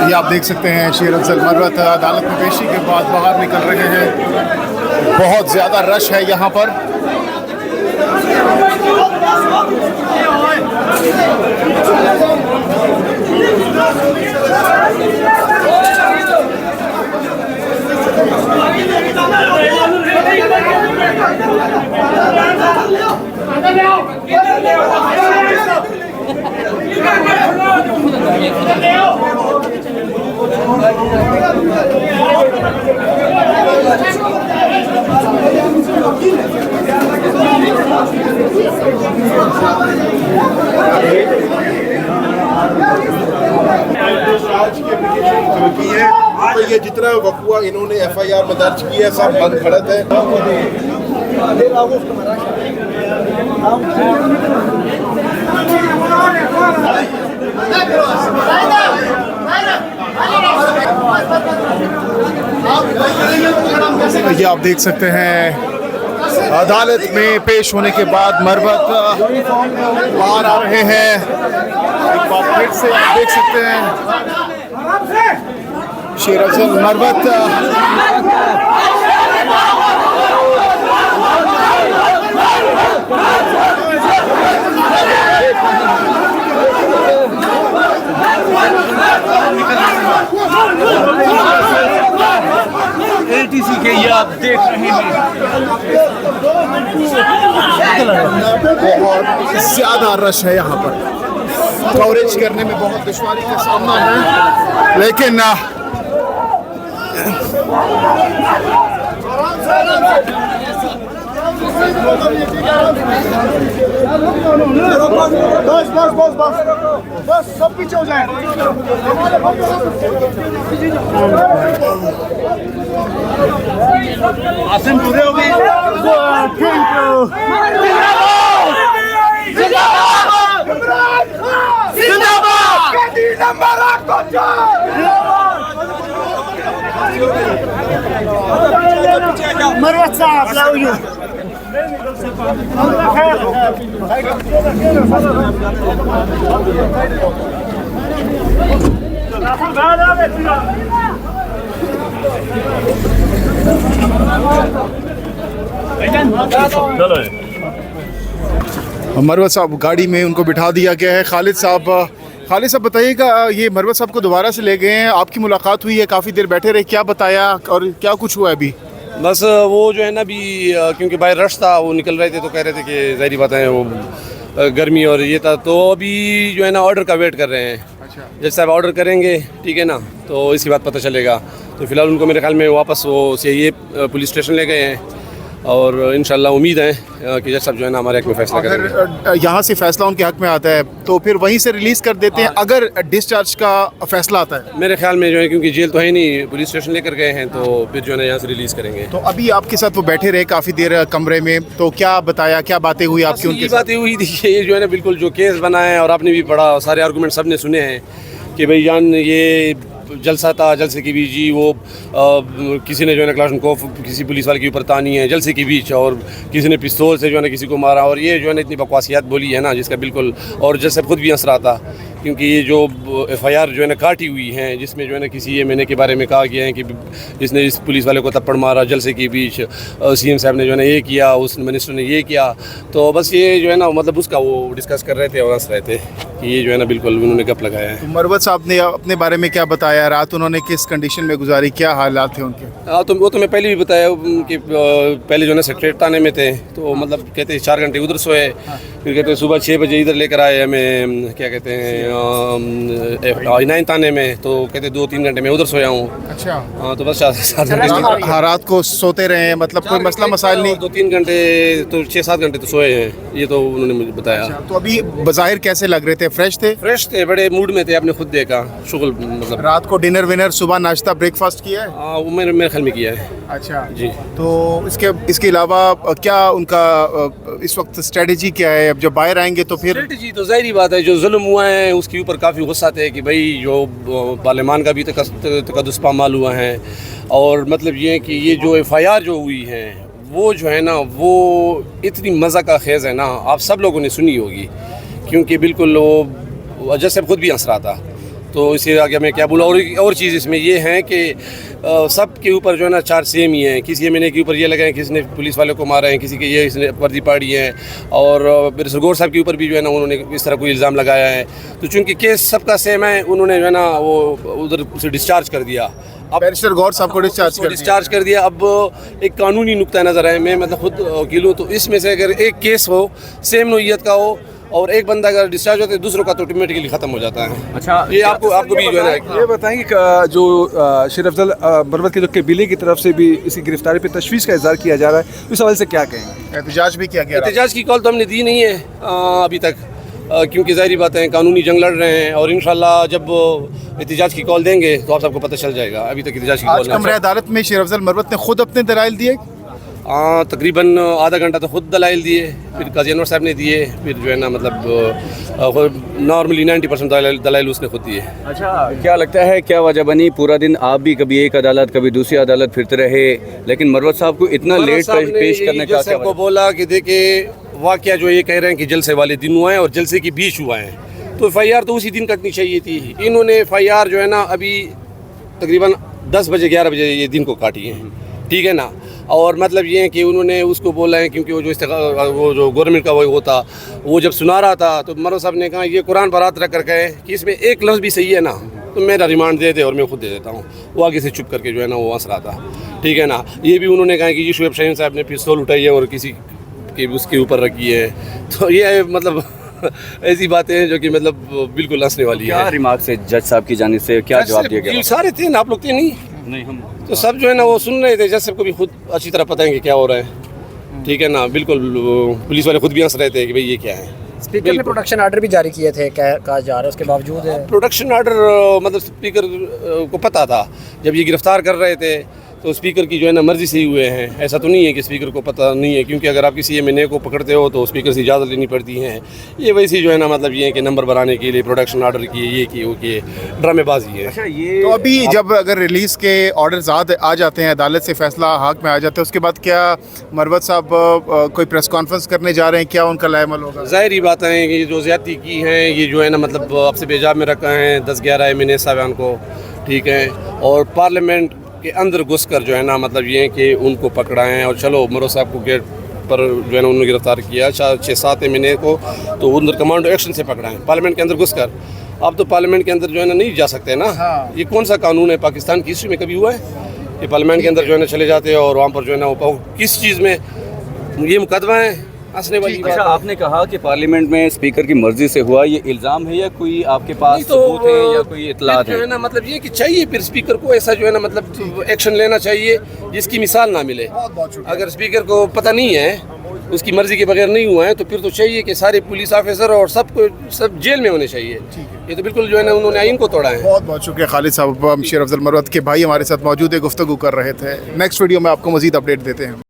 ये आप देख सकते हैं शेर अफजल मरवत अदालत में पेशी के बाद बाहर निकल रहे हैं। बहुत ज़्यादा रश है यहाँ पर। तो ये जितना वक़ुआ इन्होंने FIR में दर्ज किया सब बंद खड़त है। ये आप देख सकते हैं अदालत में पेश होने के बाद मरवत बाहर आ रहे हैं। एक बार फिर से आप देख सकते हैं शेर अफजल मरवत ATC के ये आप देख रहे हैं बहुत ज़्यादा रश है यहाँ पर। कवरेज करने में बहुत दुश्वारी का सामना है, लेकिन बस सब पीछे हो जाए। आसन पूरे हो गए। मरवत साहब लाओ यूं मरवत साहब गाड़ी में उनको बिठा दिया गया है। खालिद साहब बताइएगा, ये मरवत साहब को दोबारा से ले गए हैं, आपकी मुलाकात हुई है, काफ़ी देर बैठे रहे, क्या बताया और क्या कुछ हुआ अभी? बस वो जो है ना अभी क्योंकि बाहर रश था, वो निकल रहे थे तो कह रहे थे कि ज़ाहिर बात है वो गर्मी और ये था, तो अभी जो है ना ऑर्डर का वेट कर रहे हैं। अच्छा। जज साहब ऑर्डर करेंगे, ठीक है ना, तो इसके बाद पता चलेगा। तो फ़िलहाल उनको मेरे ख्याल में वापस वो ये पुलिस स्टेशन ले गए हैं और इंशाल्लाह उम्मीद है कि जज साहब जो है ना हमारे हक में फैसला करेंगे। अगर यहाँ से फैसला उनके हक में आता है तो फिर वहीं से रिलीज़ कर देते हैं अगर डिस्चार्ज का फैसला आता है? मेरे ख्याल में जो है क्योंकि जेल तो है नहीं, पुलिस स्टेशन लेकर गए हैं, तो फिर जो है ना यहाँ से रिलीज़ करेंगे। तो अभी आपके साथ वो बैठे रहे काफ़ी देर कमरे में, तो क्या बताया, क्या बातें हुई आपकी उनके साथ? बातें हुई थी ये जो है ना बिल्कुल जो केस बना है और आपने भी पढ़ा, सारे आर्गूमेंट सब ने सुने हैं कि भाई जान ये जलसा था, जलसे के बीच जी वो किसी ने जो है ना क्लाशनकोफ किसी पुलिस वाले के ऊपर तानी है जलसे के बीच, और किसी ने पिस्तौल से जो है ना किसी को मारा, और ये जो है ना इतनी बकवासियात बोली है ना जिसका बिल्कुल, और जज साहब खुद भी हंस रहा था क्योंकि ये जो FIR जो है ना काटी हुई हैं जिसमें जो है ना किसी ये मैंने के बारे में कहा गया है कि इसने इस पुलिस वाले को थप्पड़ मारा जलसे के बीच, CM साहब ने जो है ना ये किया, उस मिनिस्टर ने ये किया, तो बस ये जो है ना मतलब उसका वो डिस्कस कर रहे थे और हंस रहे थे कि ये जो है ना बिल्कुल उन्होंने गप लगाया है। तो मरवत साहब ने अपने बारे में क्या बताया, रात उन्होंने किस कंडीशन में गुजारी, क्या हालात थे उनके? तो वो तो मैं पहले भी बताया कि पहले जो है ना सेक्रेटरी थाने में थे, तो मतलब कहते 4 घंटे उधर सोए, फिर कहते सुबह 6 बजे इधर लेकर आए हमें, क्या कहते हैं I9 थाने में, तो कहते 2-3 घंटे मैं उधर सोया हूँ। अच्छा। हाँ तो बस 7 घंटे हाँ, रात को सोते रहे हैं, मतलब कोई मसला मसाइल नहीं? 2-3 घंटे तो 6-7 घंटे तो सोए हैं, ये तो उन्होंने मुझे बताया। अच्छा, तो अभी बज़ाहिर कैसे लग रहे थे, फ्रेश थे? फ्रेश थे, बड़े मूड में थे, आपने खुद देखा, शुगल मतलब। रात को डिनर विनर, सुबह नाश्ता ब्रेकफास्ट किया है? हाँ वो मेरे ख्याल में किया है। अच्छा जी। तो इसके अलावा क्या उनका इस वक्त स्ट्रेटजी क्या है, अब जब बाहर आएंगे तो फिर? स्ट्रेटजी तो ज़ाहिर बात है, जो जुल्म हुआ है उसके ऊपर काफ़ी गुस्सा थे कि भाई जो पार्लियामान का भी तकद्दुस पामाल हुआ है, और मतलब ये कि ये जो FIR जो हुई है वो जो है ना वो इतनी मज़ा का खेज़ है ना, आप सब लोगों ने सुनी होगी क्योंकि बिल्कुल वो जज साहब खुद भी हंस रहा था। तो इससे आगे मैं क्या बोला। और चीज़ इसमें ये है कि सब के ऊपर जो है ना चार्ज सेम ही है। किसी एमएनए के ऊपर ये लगाए, किसी ने पुलिस वाले को मारा है, किसी के ये इसने वर्दी पाड़ी है, और गौर साहब के ऊपर भी जो है ना उन्होंने इस तरह कोई इल्ज़ाम लगाया है। तो चूँकि केस सबका सेम है, उन्होंने जो है ना वो उधर उसे डिस्चार्ज कर दिया। अब बैरिस्टर गौर साहब को डिस्चार्ज कर दिया। अब एक कानूनी नुक्ता नज़र है, मैं मतलब खुद वकील हूँ, तो इसमें से अगर एक केस हो सेम नोयत का हो और एक बंदा अगर डिस्चार्ज होता है, दूसरों का तो ऑटोमेटिकली ख़त्म हो जाता है। अच्छा, ये आपको भी जो है ना ये बताएंगे कि जो शेर अफजल मरवत के जो कबीले की तरफ से भी इसकी गिरफ्तारी पे तशवीश का इजहार किया जा रहा है, इस हवाले से क्या कहेंगे? एहतजाज भी किया गया। एहतजाज की कॉल तो हमने दी नहीं है अभी तक, क्योंकि ज़ाहिर बात है कानूनी जंग लड़ रहे हैं, और इंशाल्लाह जब एहतजाज की कॉल देंगे तो आप सबको पता चल जाएगा। अभी तक एहतजाज की आज कॉल कमरे अदालत में शेर अफजल मरवत ने खुद अपने दलाइल दिए। तकरीबन आधा घंटा तो खुद दलाइल दिए, फिर काजी अनवर साहब ने दिए, फिर जो है ना मतलब नॉर्मली 90% दलाइल उसने खुद दिए। अच्छा, क्या लगता है क्या वजह बनी? पूरा दिन आप भी कभी एक अदालत कभी दूसरी अदालत फिरते रहे, लेकिन मरवत साहब को इतना लेट पेश करने का क्या को बोला कि देखिए वाक़या जो ये कह रहे हैं कि जलसे वाले दिन हुआ है और जलसे के बीच हुआ है, तो FIR तो उसी दिन कटनी चाहिए थी। इन्होंने FIR जो है ना अभी तकरीबन 10 बजे 11 बजे ये दिन को काटी है, ठीक है ना। और मतलब ये है कि उन्होंने उसको बोला है, क्योंकि वो जो गवर्नमेंट का वो था, वो जब सुना रहा था तो मरो साहब ने कहा ये कुरान पर हाथ रख कर कहे कि इसमें एक लफ्ज़ भी सही है ना तो मेरा रिमांड दे दे और मैं खुद दे देता हूँ। वो आगे से चुप करके जो है ना वो हंस रहा था, ठीक है ना। ये भी उन्होंने कहा कि ये शुएब शाहीन साहब ने पिस्तौल उठाई है और किसी के उसके ऊपर रखी है, तो ये मतलब ऐसी बातें हैं जो कि मतलब बिल्कुल हंसने वाली है। क्या रिमार्क से जज साहब की जानिब से क्या जवाब दिया गया? सारे थे ना, आप लोग थे नहीं? नहीं, हम तो सब जो है ना वो सुन रहे थे। जज साहब को भी खुद अच्छी तरह पता है कि क्या हो रहा है, ठीक है ना। बिल्कुल पुलिस वाले खुद भी हंस रहे थे कि भाई ये क्या है। स्पीकर ने प्रोडक्शन आर्डर भी जारी किए थे, कहा जा रहा है, उसके बावजूद है प्रोडक्शन आर्डर मतलब स्पीकर को पता था जब ये गिरफ्तार कर रहे थे, तो स्पीकर की जो है ना मर्ज़ी से ही हुए हैं। ऐसा तो नहीं है कि स्पीकर को पता नहीं है, क्योंकि अगर आप किसी एमएनए को पकड़ते हो तो स्पीकर से इजाज़त लेनी पड़ती है। ये वैसे जो है ना मतलब ये है कि नंबर बनाने के लिए प्रोडक्शन आर्डर किए, ये किए, वो किए, ड्रामेबाजी है। अच्छा, ये तो अभी जब अगर रिलीज़ के ऑर्डर्स आ जाते हैं, अदालत से फैसला हाथ में आ जाता है, उसके बाद क्या मरवत साहब कोई प्रेस कॉन्फ्रेंस करने जा रहे हैं? क्या उनका लाएमल होगा? ज़ाहिर बात है कि जो ज़्यादती की हैं ये जो है ना मतलब आपसे बेजाब में रखा है 10-11 एमएनए साहबान को, ठीक है, और पार्लियामेंट के अंदर घुसकर जो है ना मतलब ये है कि उनको पकड़ा है। और चलो मरो साहब को गेट पर जो है ना उन्होंने गिरफ्तार किया 6-7 महीने को, तो उधर कमांडो एक्शन से पकड़ा है पार्लियामेंट के अंदर घुसकर। अब तो पार्लियामेंट के अंदर जो है ना नहीं जा सकते ना। ये कौन सा कानून है पाकिस्तान की हिस्ट्री में कभी हुआ है कि पार्लियामेंट के अंदर जो है ना चले जाते हैं और वहाँ पर जो है ना वो किस चीज़ में ये मुकदमा है हंसने वाली बात। अच्छा, आपने कहा कि पार्लियामेंट में स्पीकर की मर्जी से हुआ, ये इल्ज़ाम है या कोई आपके पास तो सबूत है या कोई इतलात जो है है? ना मतलब ये कि चाहिए फिर स्पीकर को ऐसा जो है ना मतलब एक्शन लेना चाहिए जिसकी मिसाल ना मिले। अगर स्पीकर को पता नहीं है, उसकी मर्जी के बगैर नहीं हुआ है, तो फिर तो चाहिए कि सारे पुलिस ऑफिसर और सब जेल में होने चाहिए। ये तो बिल्कुल जो है ना उन्होंने आइन को तोड़ा है। बहुत बहुत शुक्रिया खालिद साहब। शेर अफजल मरवत के भाई हमारे साथ मौजूद है, गुफ्तगू कर रहे थे। नेक्स्ट वीडियो में आपको मज़ीद अपडेट देते हैं।